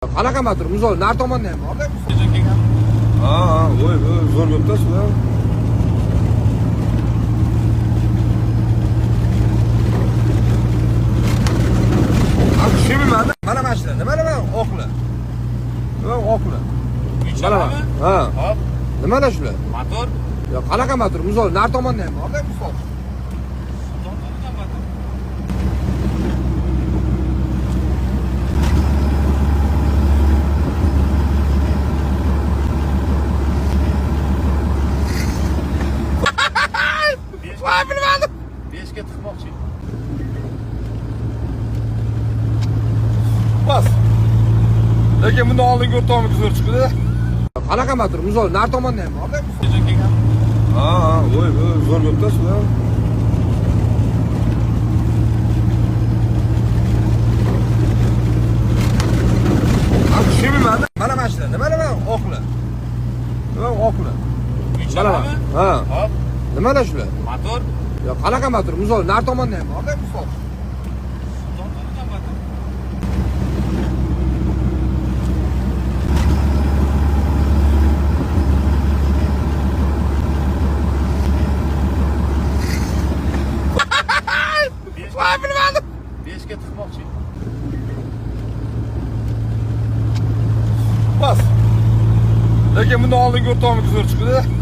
Qanaqa motor? Misol, nar tomonda ham bor-da. Ha, voy, zo'r bo'pti sizlar. Abi tushunmayman. Mana mashina, nima oqlar? Nima oqlar? Mana. Ha. Hop. Nimalar shular? Motor? Yo'q, qanaqa motor? Misol, nar tomonda ham bor-da, misol. Voy, bilmadim. 5 ga tiqmoqchi. Bas. Lekin buni oldingi o'rtog'imiz zo'r chiqdi. Qanaqa motor? Misol, nar tomonda ham bor-da, misol. Ha, voy, zo'r bo'pti sizlar. Abi tushunmayman. Mana mashina, nima oqlar? Nima oqlar? Mana. Ha. Hop. Nimalar shular? Motor? Yo'q, qanaqa motor? Misol, nar tomonda ham bor-da, misol. Voy, bilmadim. 5 ga tiqmoqchi. Bas. Lekin buni oldingi o'rtog'imiz zo'r chiqdi.